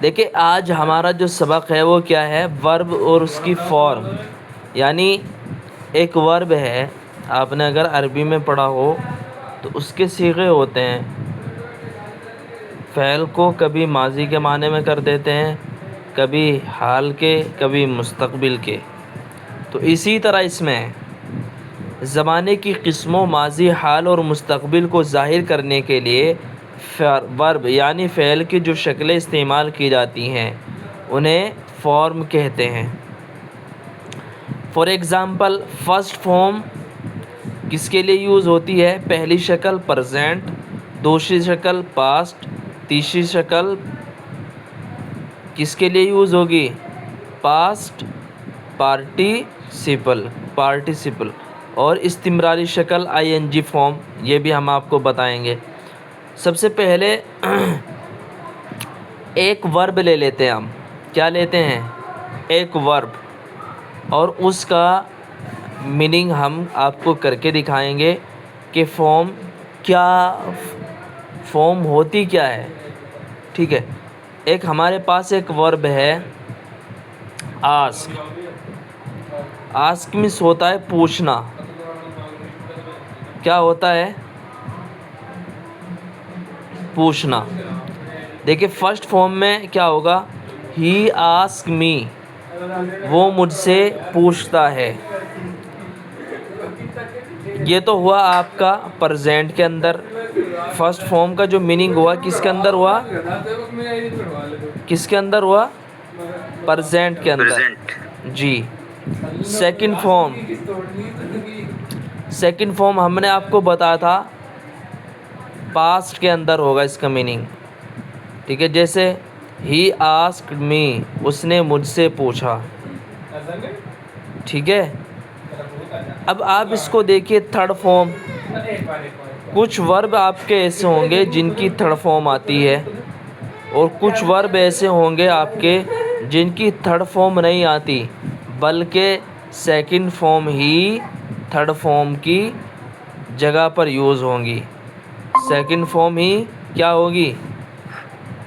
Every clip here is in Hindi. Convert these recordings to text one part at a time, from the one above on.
देखिए आज हमारा जो सबक है वो क्या है, वर्ब और उसकी फॉर्म। यानी एक वर्ब है, आपने अगर अरबी में पढ़ा हो तो उसके सीगे होते हैं। फ़ेल को कभी माजी के माने में कर देते हैं, कभी हाल के, कभी मुस्तक़बिल के। तो इसी तरह इसमें ज़माने की किस्मों माजी, हाल और मुस्तक़बिल को ज़ाहिर करने के लिए वर्ब यानी फ़ेल की जो शक्लें इस्तेमाल की जाती हैं उन्हें फॉर्म कहते हैं। फॉर एग्ज़ाम्पल फ़र्स्ट फॉर्म किसके लिए यूज़ होती है? पहली शक्ल प्रेजेंट, दूसरी शक्ल पास्ट, तीसरी शक्ल किसके लिए यूज़ होगी? पास्ट पार्टिसिपल और इस्तिमरारी शक्ल आईएनजी फॉर्म, ये भी हम आपको बताएंगे। सबसे पहले एक वर्ब ले लेते हैं हम। क्या लेते हैं? एक वर्ब, और उसका मीनिंग हम आपको करके दिखाएंगे कि फॉर्म होती क्या है। ठीक है, एक हमारे पास एक वर्ब है आस्क। आस्क मीन्स होता है पूछना। क्या होता है? पूछना। देखिए फर्स्ट फॉर्म में क्या होगा? ही आस्क मी, वो मुझसे पूछता है। ये तो हुआ आपका प्रेजेंट के अंदर। फर्स्ट फॉर्म का जो मीनिंग हुआ किसके अंदर हुआ? किसके अंदर हुआ? प्रेजेंट के अंदर जी। सेकंड फॉर्म हमने आपको बताया था पास्ट के अंदर होगा इसका मीनिंग। ठीक है, जैसे ही आस्क्ड मी, उसने मुझसे पूछा। ठीक है, अब आप इसको देखिए थर्ड फॉर्म। कुछ वर्ब आपके ऐसे होंगे जिनकी थर्ड फॉर्म आती है और कुछ वर्ब ऐसे होंगे आपके जिनकी थर्ड फॉर्म नहीं आती, बल्कि सेकंड फॉर्म ही थर्ड फॉर्म की जगह पर यूज़ होंगी। सेकंड फॉर्म ही क्या होगी?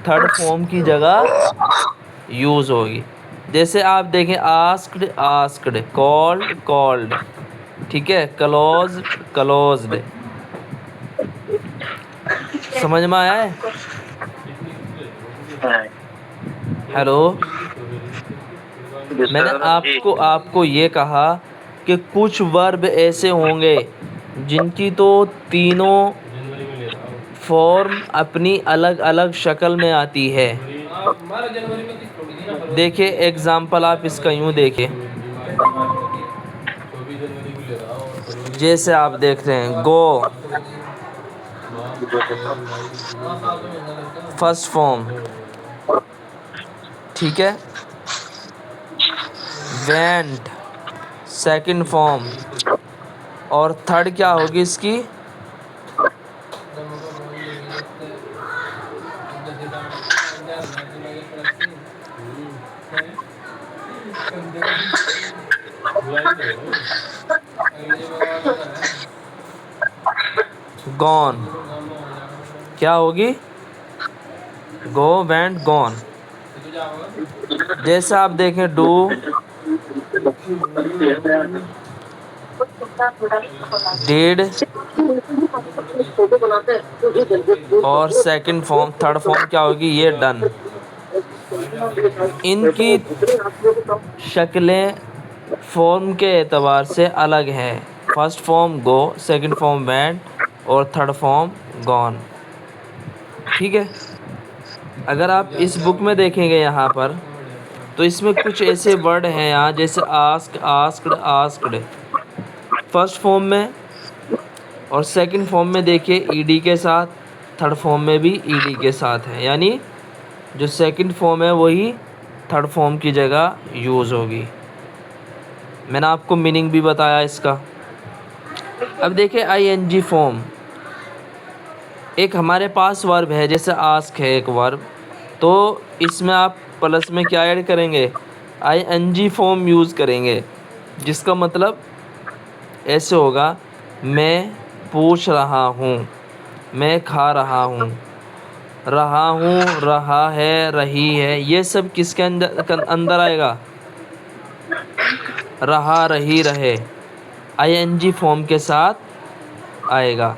थर्ड फॉर्म की जगह यूज़ होगी। जैसे आप देखें आस्क्ड, कॉल्ड। ठीक है, क्लोज्ड। समझ में आया है? हेलो, मैंने आपको ये कहा कि कुछ वर्ब ऐसे होंगे जिनकी तो तीनों फॉर्म अपनी अलग अलग शक्ल में आती है। देखिए एग्ज़ाम्पल आप इसका यूँ देखिए, जैसे आप देख रहे हैं गो, फर्स्ट फॉर्म। ठीक है, वेंट सेकंड फॉर्म, और थर्ड क्या होगी इसकी? गॉन। क्या होगी? गो, वेंट, गॉन। जैसे आप देखें डू, डिड, और सेकंड फॉर्म थर्ड फॉर्म क्या होगी? ये डन। इनकी शक्लें फॉर्म के एतबार से अलग हैं। फर्स्ट फॉर्म गो, सेकंड फॉर्म वेंट, और थर्ड फॉर्म गॉन। ठीक है, अगर आप इस बुक में देखेंगे यहाँ पर तो इसमें कुछ ऐसे वर्ड हैं यहाँ, जैसे आस्क्ड फर्स्ट फॉर्म में, और सेकंड फॉर्म में देखिए ईडी के साथ, थर्ड फॉर्म में भी ईडी के साथ है। यानी जो सेकंड फॉर्म है वही थर्ड फॉर्म की जगह यूज़ होगी। मैंने आपको मीनिंग भी बताया इसका। अब देखिए आईएनजी फॉर्म। एक हमारे पास वर्ब है, जैसे आस्क है एक वर्ब, तो इसमें आप प्लस में क्या ऐड करेंगे? आईएनजी फॉर्म यूज़ करेंगे, जिसका मतलब ऐसे होगा, मैं पूछ रहा हूँ, मैं खा रहा हूँ, रहा हूँ, रहा है, रही है, ये सब किसके अंदर आएगा? रहा, रही, रहे, आईएनजी फॉर्म के साथ आएगा।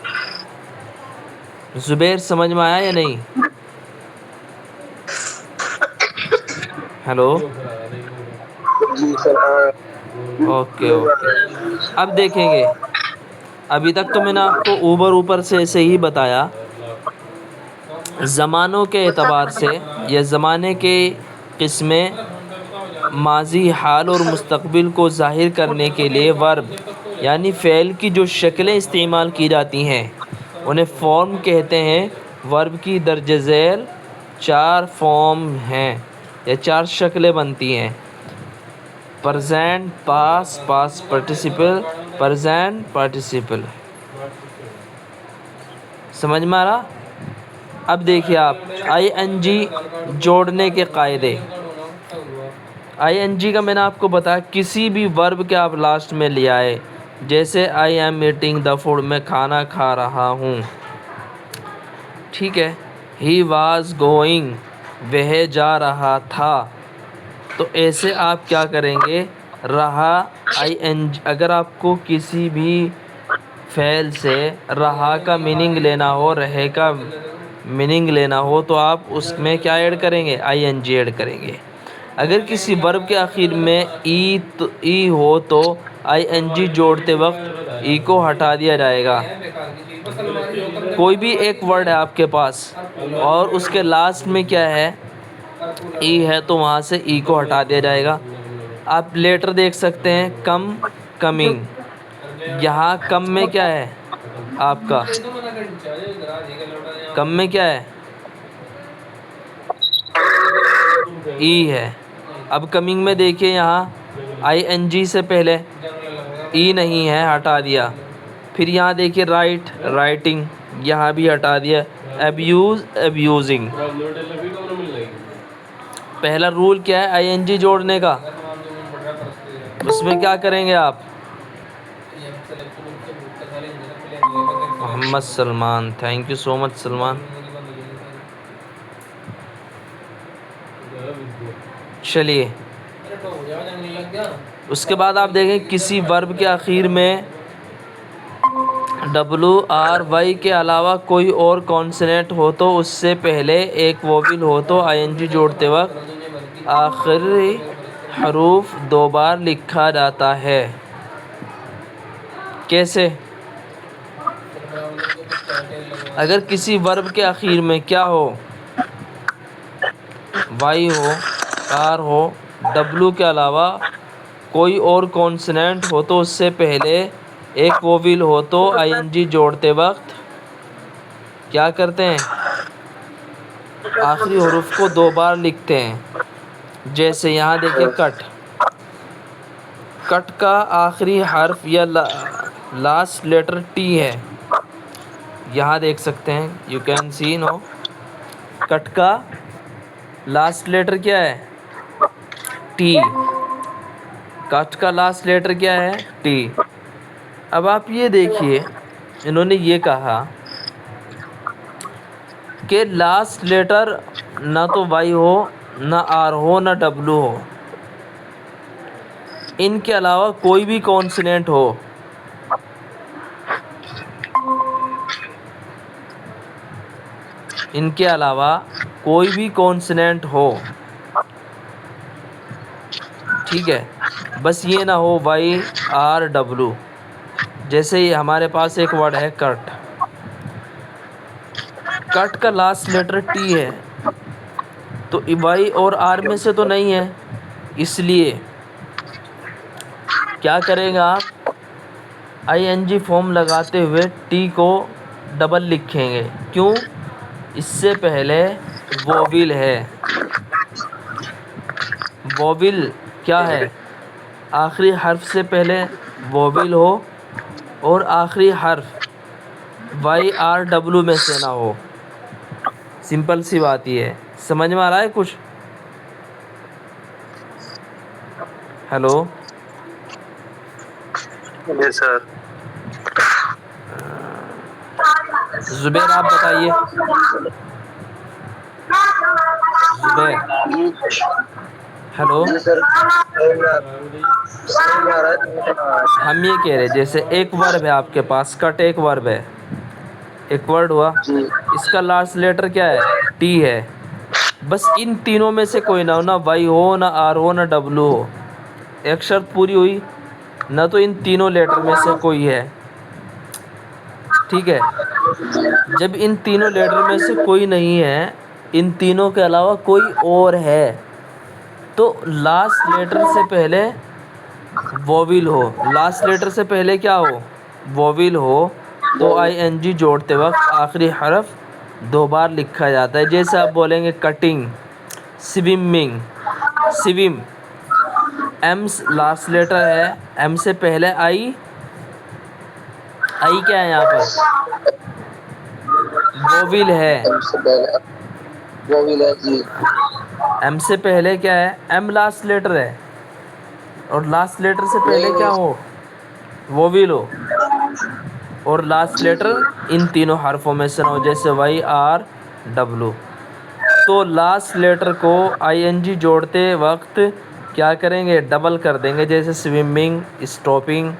जुबैर समझ में आया या नहीं? हेलो। जी सर। Okay okay. अब देखेंगे, अभी तक तो मैंने आपको ऊपर से ऐसे ही बताया। ज़मानों के एतबार से या ज़माने के किस्में माजी, हाल और मुस्तक़बिल को ज़ाहिर करने के लिए वर्ब यानी फ़ेल की जो शक्लें इस्तेमाल की जाती हैं उन्हें फ़ॉर्म कहते हैं। वर्ब की दर्ज झैल 4 फॉर्म हैं या 4 शक्लें बनती हैं। Present, past, past participle, present participle. समझ में आ रहा? अब देखिए आप आईएनजी जोड़ने के कायदे। आईएनजी का मैंने आपको बताया, किसी भी वर्ब के आप लास्ट में ले आए, जैसे I am eating the food, मैं खाना खा रहा हूँ, ठीक है। ही वाज गोइंग, वह जा रहा था। तो ऐसे आप क्या करेंगे, रहा आईएनजी। अगर आपको किसी भी फ़ेल से रहा का मीनिंग लेना हो, रहे का मीनिंग लेना हो, तो आप उसमें क्या ऐड करेंगे? आईएनजी ऐड करेंगे। अगर किसी वर्ब के आखिर में ई हो तो आईएनजी जोड़ते वक्त ई को हटा दिया जाएगा। कोई भी एक वर्ड है आपके पास और उसके लास्ट में क्या है? ई है, तो वहाँ से ई को हटा दिया जाएगा। आप लेटर देख सकते हैं, कम, कमिंग। यहाँ कम में क्या है आपका? कम में क्या है? ई है। अब कमिंग में देखिए, यहाँ आईएनजी से पहले ई नहीं है, हटा दिया। फिर यहाँ देखिए राइट, राइटिंग, यहाँ भी हटा दिया। Abuse, abusing. पहला रूल क्या है आईएनजी जोड़ने का? उसमें क्या करेंगे आप? Mohammed Salman, thank you so much Salman. चलिए, उसके बाद आप देखें किसी वर्ब के आखिर में WRY के अलावा कोई और कॉन्सोनेंट हो तो उससे पहले एक वोवेल हो तो आईएनजी जोड़ते वक्त आखिरी हरूफ 2 बार लिखा जाता है। कैसे? अगर किसी वर्ब के आखिर में क्या हो, वाई हो, आर हो, डब्लू के अलावा कोई और कॉन्सोनेंट हो तो उससे पहले एक वोवेल हो तो आईएनजी जोड़ते वक्त क्या करते हैं? आखिरी हरूफ को 2 बार लिखते हैं। जैसे यहाँ देखिए कट, कट का आखिरी हर्फ या लास्ट लेटर टी है। यहाँ देख सकते हैं, you can see no, cut का लास्ट लेटर क्या है? टी। कट का लास्ट लेटर क्या है? टी। अब आप ये देखिए, इन्होंने ये कहा कि लास्ट लेटर ना तो वाई हो, ना आर हो, ना डब्लू हो, इनके अलावा कोई भी कॉन्सोनेंट हो, इनके अलावा कोई भी कॉन्सोनेंट हो, ठीक है, बस ये ना हो वाई आर डब्लू। जैसे ही हमारे पास एक वर्ड है कट, कट का लास्ट लेटर टी है, तो वाई और आर में से तो नहीं है, इसलिए क्या करेंगे आप? आईएनजी फॉर्म लगाते हुए टी को डबल लिखेंगे। क्यों? इससे पहले वोवेल है। वोवेल क्या है? आखिरी हर्फ से पहले वोवेल हो और आखिरी हर्फ वाई आर डब्लू में से ना हो। सिंपल सी बात ही है। समझ में आ रहा है कुछ? हेलो। जी सर। जुबैर आप बताइए। जुबैर, जी हेलो। जी सर, सही में आ रहा है। हम ये कह रहे हैं, जैसे एक वर्ब है आपके पास, कट एक वर्ब है, एक वर्ड हुआ, जी इसका लास्ट लेटर क्या है? टी है। बस इन तीनों में से कोई ना हो, ना वाई हो, ना आर हो, ना डब्लू हो। एक शर्त पूरी हुई, ना तो इन तीनों लेटर में से कोई है, ठीक है। जब इन तीनों लेटर में से कोई नहीं है, इन तीनों के अलावा कोई और है, तो लास्ट लेटर से पहले वोविल हो। लास्ट लेटर से पहले क्या हो? वोविल हो। तो आई एन जी जोड़ते वक्त आखिरी हर्फ दो बार लिखा जाता है। जैसे आप बोलेंगे cutting, swimming, swim, M last letter है, एम से पहले आई, आई क्या है यहाँ पर? वोविल है। हमसे पहले वो भी है जी। एम से पहले क्या है? एम लास्ट लेटर है, और लास्ट लेटर से पहले नहीं क्या नहीं हो? वोविल हो। और लास्ट जी जी लेटर इन तीनों हरफों में से ना हो, जैसे वाई आर डब्लू। तो लास्ट लेटर को आई एन जी जोड़ते वक्त क्या करेंगे? डबल कर देंगे, जैसे स्विमिंग, स्टॉपिंग।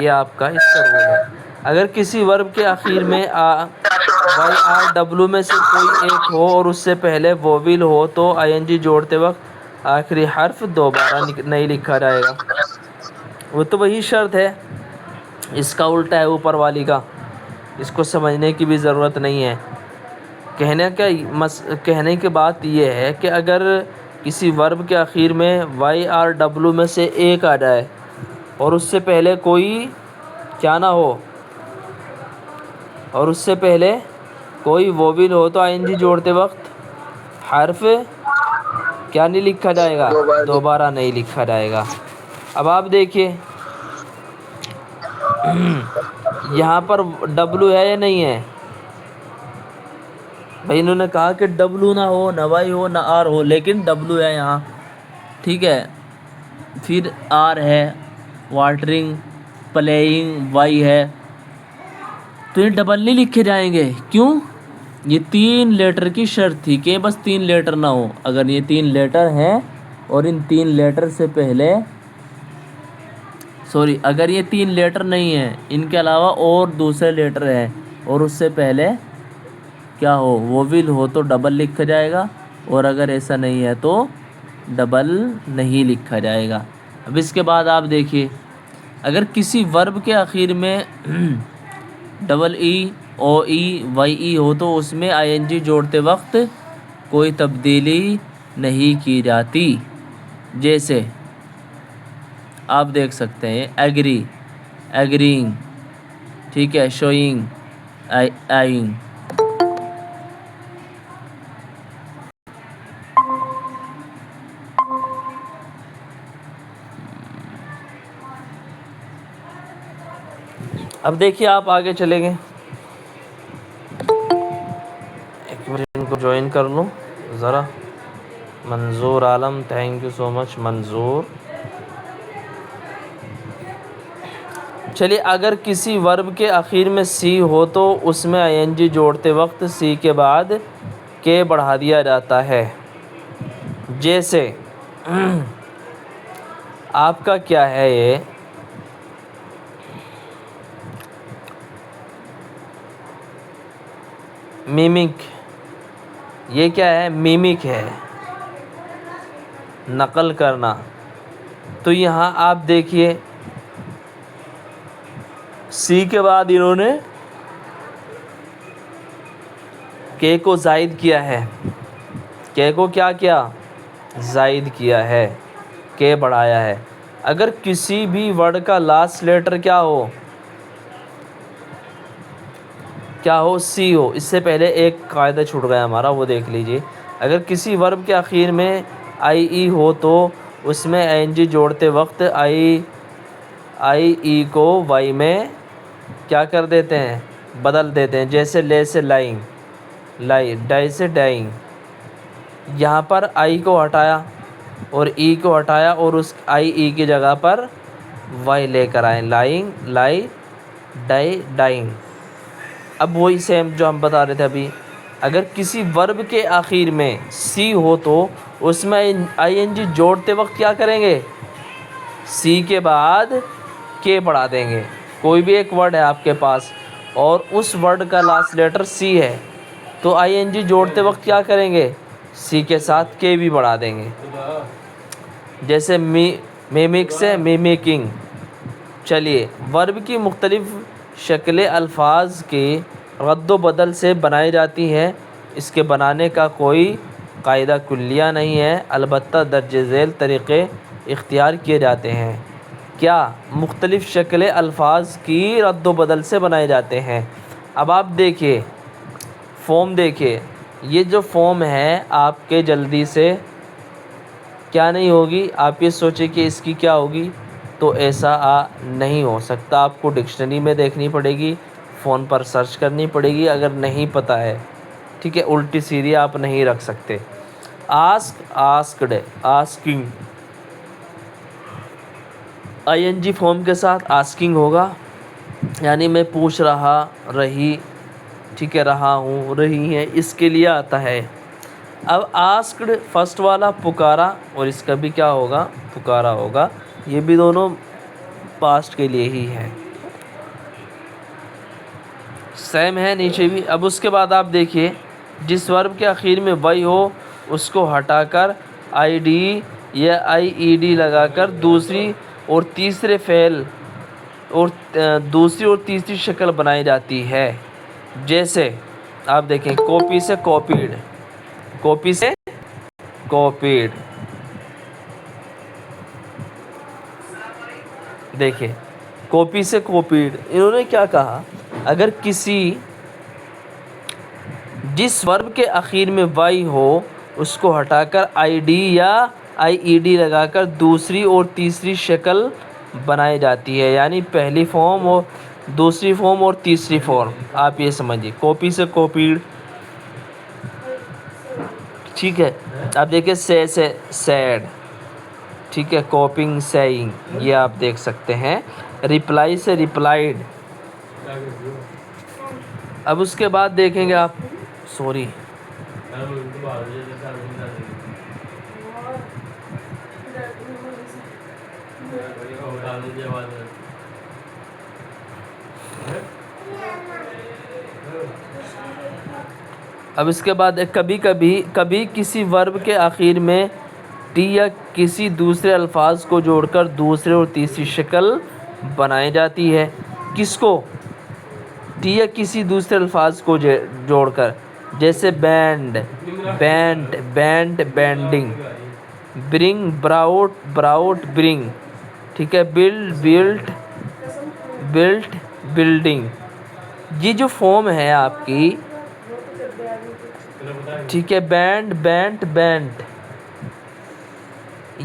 ये आपका इसका रूल है। अगर किसी वर्ब के आखिर में वाई आर डब्लू में से कोई एक हो और उससे पहले वोविल हो, तो आई एन जी जोड़ते वक्त आखिरी हर्फ दोबारा नहीं लिखा जाएगा। वो तो वही शर्त है, इसका उल्टा है ऊपर वाली का, इसको समझने की भी ज़रूरत नहीं है। कहने की बात यह है कि अगर किसी वर्ब के आखिर में वाई आर डब्लू में से एक आ जाए और उससे पहले कोई क्या ना हो, और उससे पहले कोई वोविल हो, तो आईएनजी जोड़ते वक्त हर्फ क्या नहीं लिखा जाएगा? दो बार दोबारा नहीं लिखा जाएगा। अब आप देखिए यहाँ पर डब्लू है या नहीं है? भाई इन्होंने कहा कि डब्लू ना हो, ना वाई हो, ना आर हो, लेकिन डब्लू है यहाँ, ठीक है। फिर आर है, वाटरिंग, प्लेइंग, वाई है, तो ये डबल नहीं लिखे जाएंगे। क्यों? ये तीन लेटर की शर्त थी कि बस तीन लेटर ना हो। अगर ये तीन लेटर हैं और इन तीन लेटर से पहले, सॉरी, अगर ये तीन लेटर नहीं है, इनके अलावा और दूसरे लेटर है और उससे पहले क्या हो? वोविल हो, तो डबल लिखा जाएगा, और अगर ऐसा नहीं है तो डबल नहीं लिखा जाएगा। अब इसके बाद आप देखिए, अगर किसी वर्ब के आखिर में डबल ई, ओ ई, वाई ई हो, तो उसमें आई एन जी जोड़ते वक्त कोई तब्दीली नहीं की जाती। जैसे आप देख सकते हैं एग्री, एग्रीइंग, ठीक है, शोइंग, आइंग। अब देखिए आप आगे चलेंगे, एक मिनट इनको ज्वाइन कर लूँ ज़रा। मंजूर आलम, थैंक यू सो मच मंजूर। चलिए, अगर किसी वर्ब के आखिर में सी हो तो उसमें आई एन जी जोड़ते वक्त सी के बाद के बढ़ा दिया जाता है। जैसे आपका क्या है ये, मिमिक, ये क्या है? मिमिक है, नकल करना। तो यहाँ आप देखिए सी के बाद इन्होंने के को जायद किया है, के को क्या किया? जायद किया है, के बढ़ाया है। अगर किसी भी वर्ड का लास्ट लेटर क्या हो? क्या हो? सी हो। इससे पहले एक कायदा छूट गया हमारा, वो देख लीजिए। अगर किसी वर्ब के आखिर में आई ई हो तो उसमें आई एन जी जोड़ते वक्त आई ई को वाई में क्या कर देते हैं? बदल देते हैं। जैसे ले से लाइंग, लाई, डाई से डाइंग। यहाँ पर आई को हटाया और ई को हटाया और उस आई ई की जगह पर वाई लेकर आए, लाइंग, लाई, डाई, डाइंग। अब वही सेम जो हम बता रहे थे अभी, अगर किसी वर्ब के आखिर में सी हो तो उसमें आईएनजी जोड़ते वक्त क्या करेंगे, सी के बाद के बढ़ा देंगे। कोई भी एक वर्ड है आपके पास और उस वर्ड का लास्ट लेटर सी है तो आईएनजी जोड़ते वक्त क्या करेंगे, सी के साथ के भी बढ़ा देंगे। जैसे मिमिक से मिमिकिंग। चलिए, वर्ब की मुख्तलिफ़ शक्लें अल्फाज के रद्द बदल से बनाई जाती हैं। इसके बनाने का कोई कायदा कुल्लिया नहीं है, अलबत्ता दर्ज झेल तरीक़े इख्तियार किए जाते हैं। क्या मुख्तलिफ़ शक्लें अल्फाज की रद्द बदल से बनाए जाते हैं। अब आप देखिए फॉर्म, देखिए ये जो फॉर्म है आपके जल्दी से क्या नहीं होगी, आप ये सोचे कि इसकी क्या होगी, तो ऐसा नहीं हो सकता। आपको डिक्शनरी में देखनी पड़ेगी, फ़ोन पर सर्च करनी पड़ेगी अगर नहीं पता है, ठीक है। उल्टी सीधी आप नहीं रख सकते। Ask, asked, asking, ING form के साथ आस्किंग होगा, यानी मैं पूछ रहा, रही, ठीक है, रहा हूँ, रही है, इसके लिए आता है। अब आस्क्ड फर्स्ट वाला पुकारा और इसका भी क्या होगा, पुकारा होगा। ये भी दोनों पास्ट के लिए ही है, सेम है नीचे भी। अब उसके बाद आप देखिए जिस वर्ब के आखिर में वाई हो उसको हटाकर आईडी या आईईडी लगाकर दूसरी और तीसरे फ़ेल और दूसरी और तीसरी शक्ल बनाई जाती है। जैसे आप देखें कॉपी से कॉपीड, कॉपी से कॉपीड। देखिए कॉपी से कॉपीड, इन्होंने क्या कहा, अगर किसी जिस वर्ब के आखिर में वाई हो उसको हटाकर आईडी या आईईडी लगाकर दूसरी और तीसरी शक्ल बनाई जाती है, यानी पहली फॉर्म और दूसरी फॉर्म और तीसरी फॉर्म। आप ये समझिए कॉपी से कॉपीड, ठीक है। आप देखिए से सैड, ठीक है, कॉपिंग, सेइंग, ये आप देख सकते हैं। रिप्लाई से रिप्लाइड। अब उसके बाद देखेंगे आप, सॉरी, अब इसके बाद कभी किसी वर्ब के आखिर में टी या किसी दूसरे अल्फाज को जोड़कर दूसरे और तीसरी शक्ल बनाई जाती है। किसको, टी या किसी दूसरे अल्फाज को जोड़कर, जैसे band, band, band, banding, bring, brought, brought, bring, ठीक है, बिल्ड, बिल्ट, बिल्ट, बिल्डिंग। ये जो फॉर्म है आपकी, ठीक है, बैंड, बैंड, बैंड,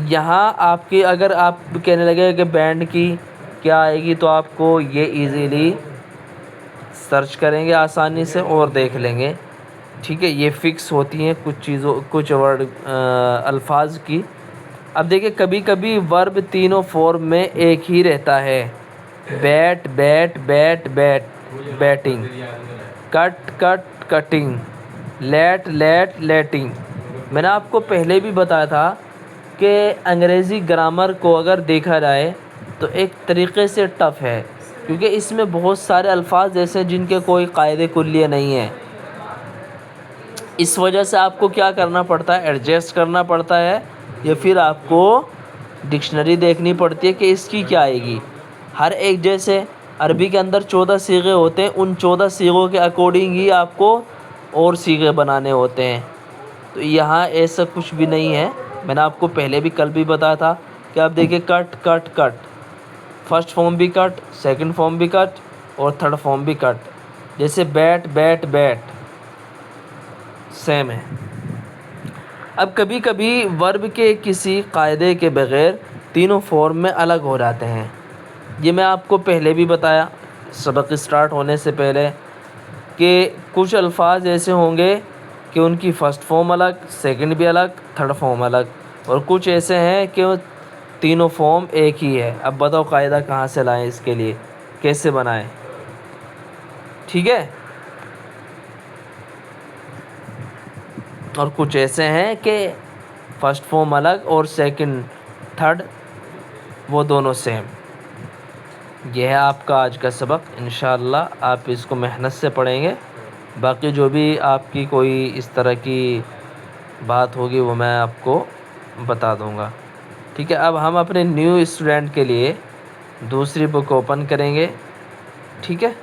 यहाँ आपकी अगर आप कहने लगे कि बैंड की क्या आएगी तो आपको ये इजीली सर्च करेंगे आसानी से और देख लेंगे, ठीक है। ये फ़िक्स होती हैं कुछ चीज़ों, कुछ वर्ड अल्फाज की। अब देखिए कभी कभी वर्ब तीनों फॉर्म में एक ही रहता है, bat, bat, bat, bat, batting, cut, cut, cutting, let, let, letting. मैंने आपको पहले भी बताया था कि अंग्रेज़ी ग्रामर को अगर देखा जाए तो एक तरीक़े से टफ़ है, क्योंकि इसमें बहुत सारे अल्फाज ऐसे हैं जिनके कोई कायदे कुल्लिये नहीं हैं। इस वजह से आपको क्या करना पड़ता है, एडजस्ट करना पड़ता है, या फिर आपको डिक्शनरी देखनी पड़ती है कि इसकी क्या आएगी। हर एक, जैसे अरबी के अंदर 14 सीगे होते हैं, उन 14 सीगों के अकॉर्डिंग ही आपको और सीगे बनाने होते हैं। तो यहाँ ऐसा कुछ भी नहीं है। मैंने आपको पहले भी कल भी बताया था कि आप देखिए cut, cut, cut, first form भी कट, सेकंड फॉर्म भी कट और थर्ड फॉर्म भी कट। जैसे बैट, बैट, बैट, सेम है। अब कभी कभी वर्ब के किसी कायदे के बग़ैर तीनों फॉर्म में अलग हो जाते हैं। ये मैं आपको पहले भी बताया सबक स्टार्ट होने से पहले कि कुछ अल्फाज ऐसे होंगे कि उनकी फ़र्स्ट फॉर्म अलग, सेकंड भी अलग, थर्ड फॉर्म अलग, और कुछ ऐसे हैं कि तीनों फॉर्म एक ही है। अब बताओ कायदा कहाँ से लाएं, इसके लिए कैसे बनाएं, ठीक है। और कुछ ऐसे हैं कि फर्स्ट फॉर्म अलग और सेकंड थर्ड वो दोनों सेम। यह है आपका आज का सबक। इंशाअल्लाह आप इसको मेहनत से पढ़ेंगे। बाकी जो भी आपकी कोई इस तरह की बात होगी वो मैं आपको बता दूंगा। ठीक है, अब हम अपने न्यू स्टूडेंट के लिए दूसरी बुक ओपन करेंगे। ठीक है।